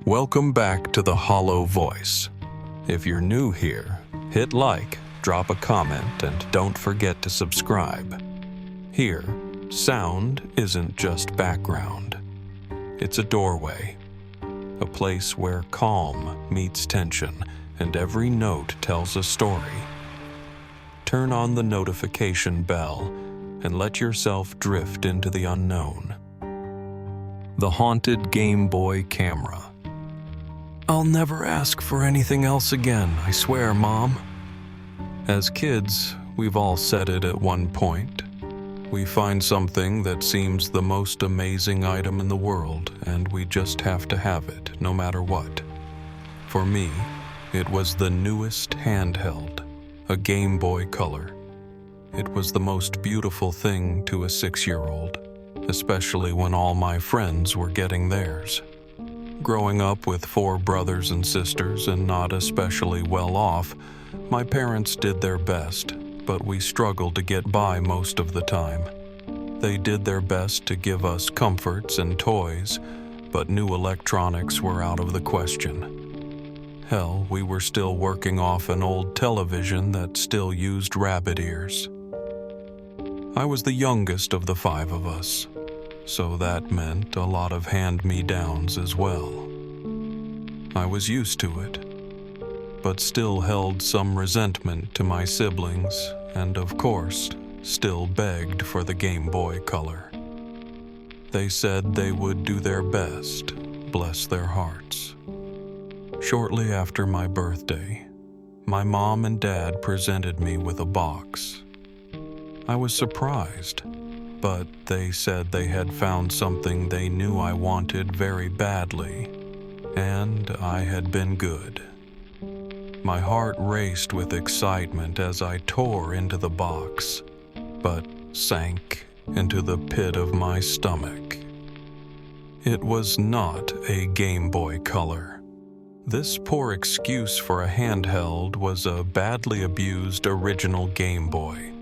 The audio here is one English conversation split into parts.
Welcome back to The Hollow Voice. If you're new here, hit like, drop a comment, and don't forget to subscribe. Here, sound isn't just background. It's a doorway, a place where calm meets tension, and every note tells a story. Turn on the notification bell and let yourself drift into the unknown. The haunted Game Boy camera. I'll never ask for anything else again, I swear, Mom. As kids, we've all said it at one point. We find something that seems the most amazing item in the world, and we just have to have it, no matter what. For me, it was the newest handheld, a Game Boy Color. It was the most beautiful thing to a 6-year-old, especially when all my friends were getting theirs. Growing up with 4 brothers and sisters and not especially well off, my parents did their best, but we struggled to get by most of the time. They did their best to give us comforts and toys, but new electronics were out of the question. Hell, we were still working off an old television that still used rabbit ears. I was the youngest of the 5 of us, so that meant a lot of hand-me-downs as well. I was used to it, but still held some resentment to my siblings, and of course, still begged for the Game Boy Color. They said they would do their best, bless their hearts. Shortly after my birthday, my mom and dad presented me with a box. I was surprised, but they said they had found something they knew I wanted very badly, and I had been good. My heart raced with excitement as I tore into the box, but sank into the pit of my stomach. It was not a Game Boy Color. This poor excuse for a handheld was a badly abused original Game Boy.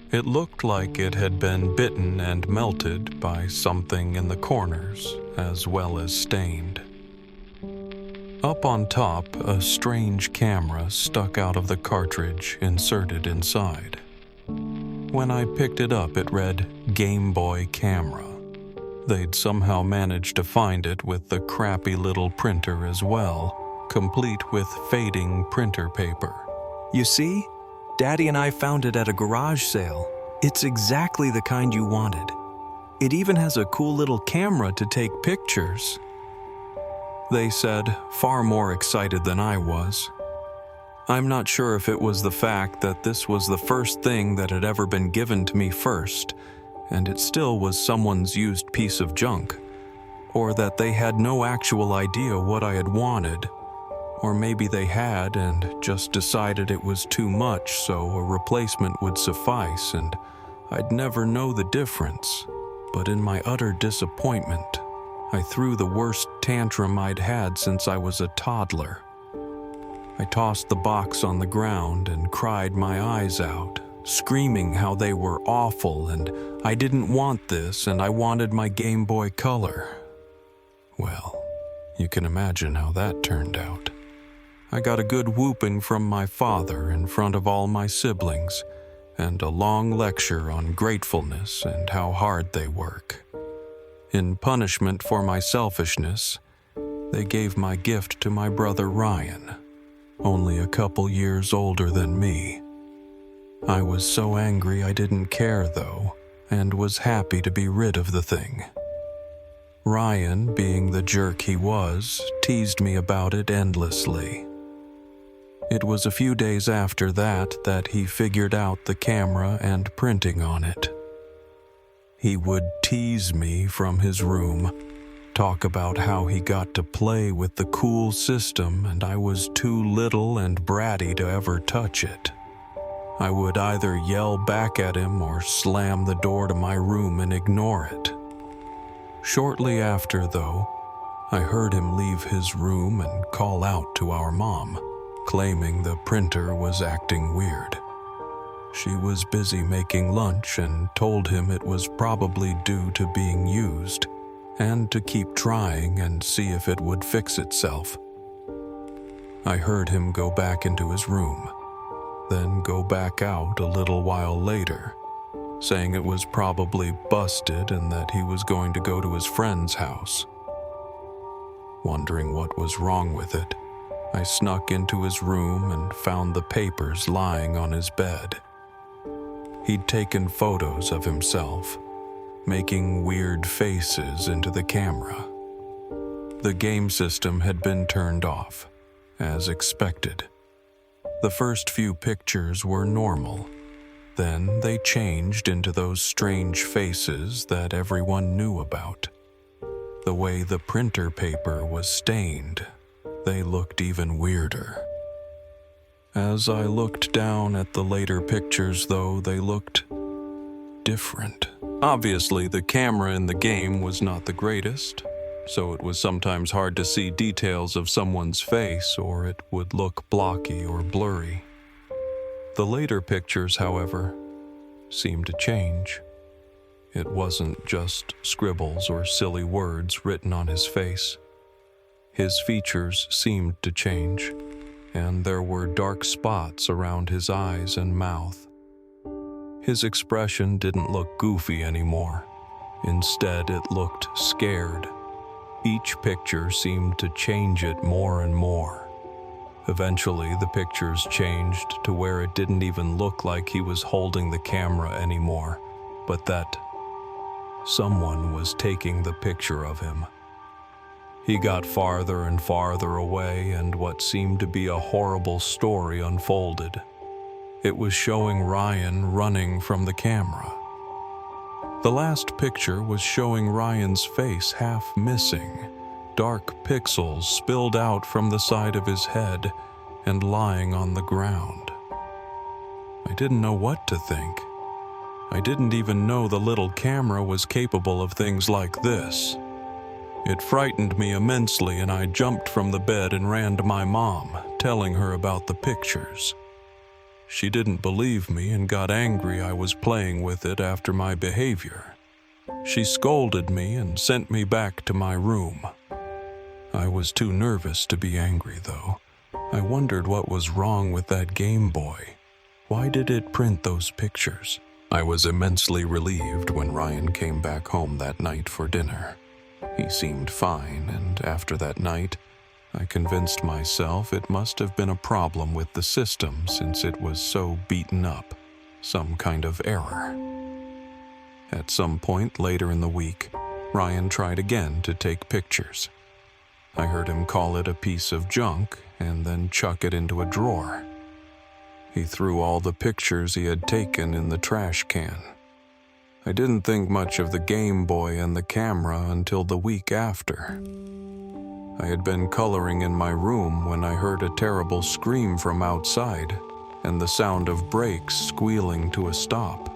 It looked like it had been bitten and melted by something in the corners, as well as stained. Up on top, a strange camera stuck out of the cartridge inserted inside. When I picked it up, it read Game Boy Camera. They'd somehow managed to find it with the crappy little printer as well, complete with fading printer paper. You see? Daddy and I found it at a garage sale. It's exactly the kind you wanted. It even has a cool little camera to take pictures. They said, far more excited than I was. I'm not sure if it was the fact that this was the first thing that had ever been given to me first, and it still was someone's used piece of junk, or that they had no actual idea what I had wanted. Or maybe they had and just decided it was too much, so a replacement would suffice and I'd never know the difference. But in my utter disappointment, I threw the worst tantrum I'd had since I was a toddler. I tossed the box on the ground and cried my eyes out, screaming how they were awful and I didn't want this and I wanted my Game Boy Color. Well, you can imagine how that turned out. I got a good whooping from my father in front of all my siblings, and a long lecture on gratefulness and how hard they work. In punishment for my selfishness, they gave my gift to my brother Ryan, only a couple years older than me. I was so angry I didn't care though, and was happy to be rid of the thing. Ryan, being the jerk he was, teased me about it endlessly. It was a few days after that he figured out the camera and printing on it. He would tease me from his room, talk about how he got to play with the cool system and I was too little and bratty to ever touch it. I would either yell back at him or slam the door to my room and ignore it. Shortly after, though, I heard him leave his room and call out to our mom, claiming the printer was acting weird. She was busy making lunch and told him it was probably due to being used, and to keep trying and see if it would fix itself. I heard him go back into his room, then go back out a little while later, saying it was probably busted and that he was going to go to his friend's house. Wondering what was wrong with it, I snuck into his room and found the papers lying on his bed. He'd taken photos of himself, making weird faces into the camera. The game system had been turned off, as expected. The first few pictures were normal. Then they changed into those strange faces that everyone knew about. The way the printer paper was stained, they looked even weirder. As I looked down at the later pictures, though, they looked different. Obviously, the camera in the game was not the greatest, so it was sometimes hard to see details of someone's face, or it would look blocky or blurry. The later pictures, however, seemed to change. It wasn't just scribbles or silly words written on his face. His features seemed to change, and there were dark spots around his eyes and mouth. His expression didn't look goofy anymore. Instead, it looked scared. Each picture seemed to change it more and more. Eventually, the pictures changed to where it didn't even look like he was holding the camera anymore, but that someone was taking the picture of him. He got farther and farther away, and what seemed to be a horrible story unfolded. It was showing Ryan running from the camera. The last picture was showing Ryan's face half missing, dark pixels spilled out from the side of his head and lying on the ground. I didn't know what to think. I didn't even know the little camera was capable of things like this. It frightened me immensely, and I jumped from the bed and ran to my mom, telling her about the pictures. She didn't believe me and got angry I was playing with it after my behavior. She scolded me and sent me back to my room. I was too nervous to be angry, though. I wondered what was wrong with that Game Boy. Why did it print those pictures? I was immensely relieved when Ryan came back home that night for dinner. He seemed fine, and after that night, I convinced myself it must have been a problem with the system since it was so beaten up, some kind of error. At some point later in the week, Ryan tried again to take pictures. I heard him call it a piece of junk and then chuck it into a drawer. He threw all the pictures he had taken in the trash can. I didn't think much of the Game Boy and the camera until the week after. I had been coloring in my room when I heard a terrible scream from outside and the sound of brakes squealing to a stop.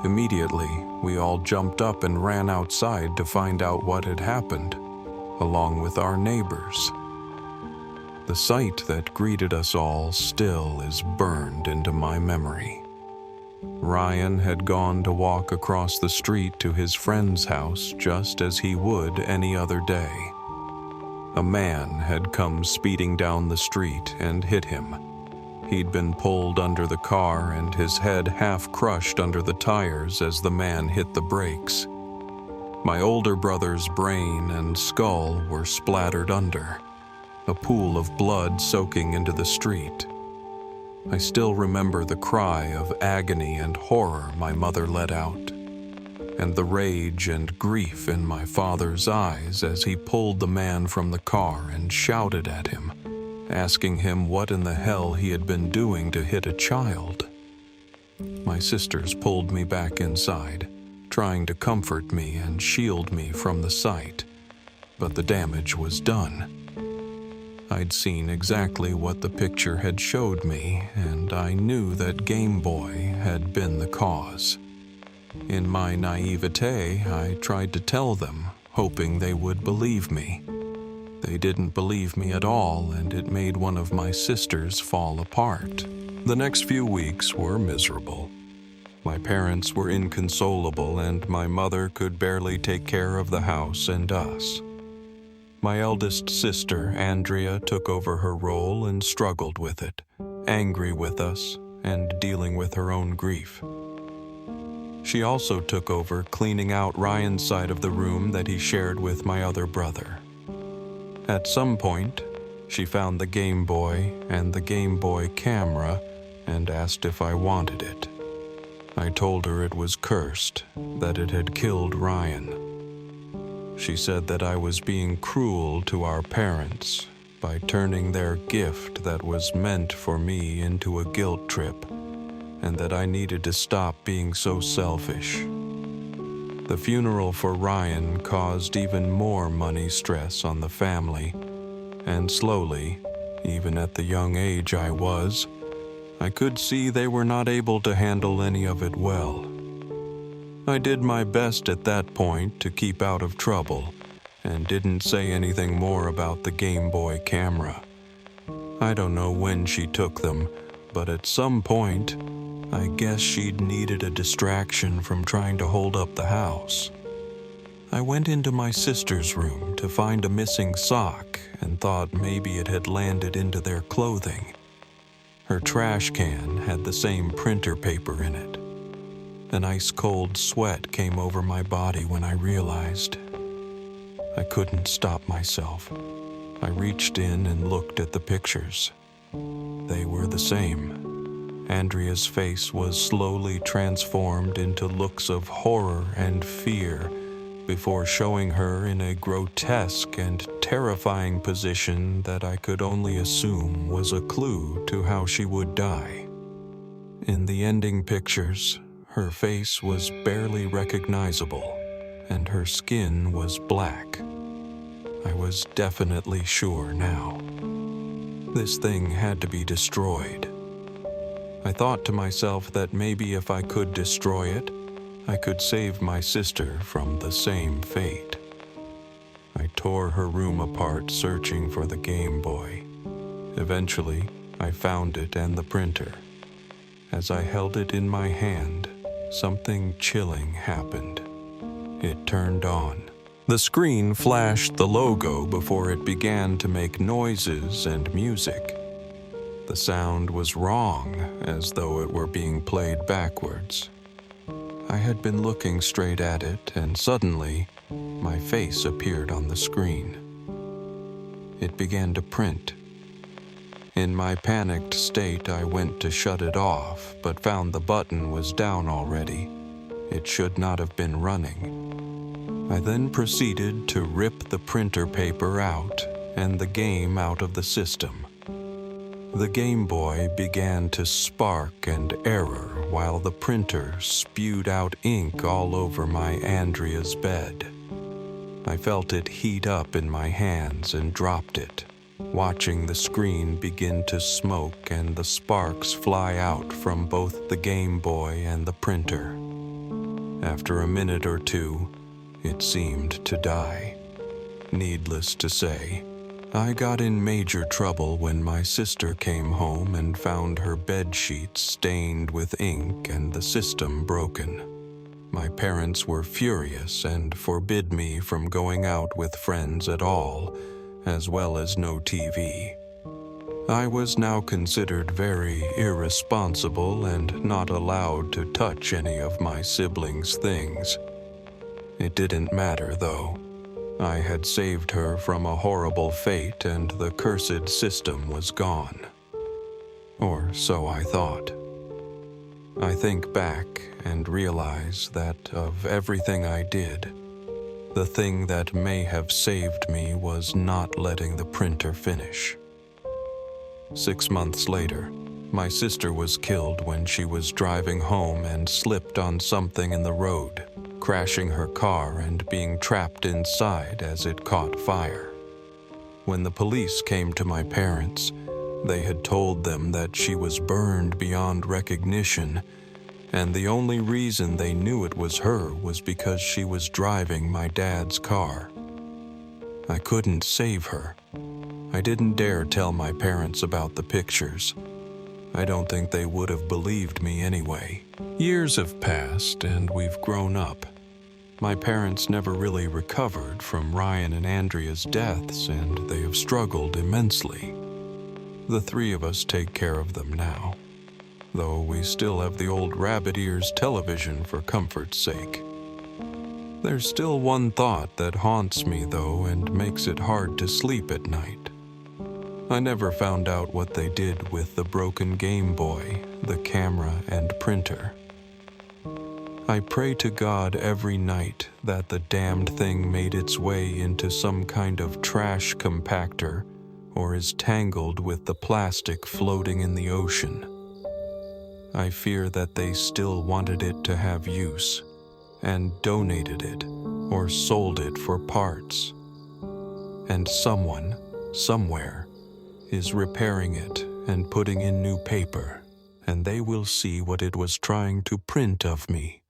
Immediately, we all jumped up and ran outside to find out what had happened, along with our neighbors. The sight that greeted us all still is burned into my memory. Ryan had gone to walk across the street to his friend's house just as he would any other day. A man had come speeding down the street and hit him. He'd been pulled under the car and his head half crushed under the tires as the man hit the brakes. My older brother's brain and skull were splattered under, a pool of blood soaking into the street. I still remember the cry of agony and horror my mother let out, and the rage and grief in my father's eyes as he pulled the man from the car and shouted at him, asking him what in the hell he had been doing to hit a child. My sisters pulled me back inside, trying to comfort me and shield me from the sight, but the damage was done. I'd seen exactly what the picture had showed me, and I knew that Game Boy had been the cause. In my naivete, I tried to tell them, hoping they would believe me. They didn't believe me at all, and it made one of my sisters fall apart. The next few weeks were miserable. My parents were inconsolable, and my mother could barely take care of the house and us. My eldest sister, Andrea, took over her role and struggled with it, angry with us and dealing with her own grief. She also took over cleaning out Ryan's side of the room that he shared with my other brother. At some point, she found the Game Boy and the Game Boy camera and asked if I wanted it. I told her it was cursed, that it had killed Ryan. She said that I was being cruel to our parents by turning their gift that was meant for me into a guilt trip, and that I needed to stop being so selfish. The funeral for Ryan caused even more money stress on the family, and slowly, even at the young age I was, I could see they were not able to handle any of it well. I did my best at that point to keep out of trouble and didn't say anything more about the Game Boy camera. I don't know when she took them, but at some point, I guess she'd needed a distraction from trying to hold up the house. I went into my sister's room to find a missing sock and thought maybe it had landed into their clothing. Her trash can had the same printer paper in it. An ice-cold sweat came over my body when I realized. I couldn't stop myself. I reached in and looked at the pictures. They were the same. Andrea's face was slowly transformed into looks of horror and fear before showing her in a grotesque and terrifying position that I could only assume was a clue to how she would die. In the ending pictures, her face was barely recognizable, and her skin was black. I was definitely sure now. This thing had to be destroyed. I thought to myself that maybe if I could destroy it, I could save my sister from the same fate. I tore her room apart searching for the Game Boy. Eventually, I found it and the printer. As I held it in my hand, something chilling happened. It turned on. The screen flashed the logo before it began to make noises and music. The sound was wrong, as though it were being played backwards. I had been looking straight at it, and suddenly, my face appeared on the screen. It began to print. In my panicked state, I went to shut it off, but found the button was down already. It should not have been running. I then proceeded to rip the printer paper out and the game out of the system. The Game Boy began to spark and error while the printer spewed out ink all over my Andrea's bed. I felt it heat up in my hands and dropped it, watching the screen begin to smoke and the sparks fly out from both the Game Boy and the printer. After a minute or two, it seemed to die. Needless to say, I got in major trouble when my sister came home and found her bed sheets stained with ink and the system broken. My parents were furious and forbid me from going out with friends at all, as well as no TV. I was now considered very irresponsible and not allowed to touch any of my siblings' things. It didn't matter, though. I had saved her from a horrible fate and the cursed system was gone. Or so I thought. I think back and realize that of everything I did, the thing that may have saved me was not letting the printer finish. 6 months later, my sister was killed when she was driving home and slipped on something in the road, crashing her car and being trapped inside as it caught fire. When the police came to my parents, they had told them that she was burned beyond recognition, and the only reason they knew it was her was because she was driving my dad's car. I couldn't save her. I didn't dare tell my parents about the pictures. I don't think they would have believed me anyway. Years have passed and we've grown up. My parents never really recovered from Ryan and Andrea's deaths, and they have struggled immensely. The three of us take care of them now, though we still have the old rabbit ears television for comfort's sake. There's still one thought that haunts me, though, and makes it hard to sleep at night. I never found out what they did with the broken Game Boy, the camera, and printer. I pray to God every night that the damned thing made its way into some kind of trash compactor or is tangled with the plastic floating in the ocean. I fear that they still wanted it to have use and donated it or sold it for parts. And someone, somewhere, is repairing it and putting in new paper, and they will see what it was trying to print of me.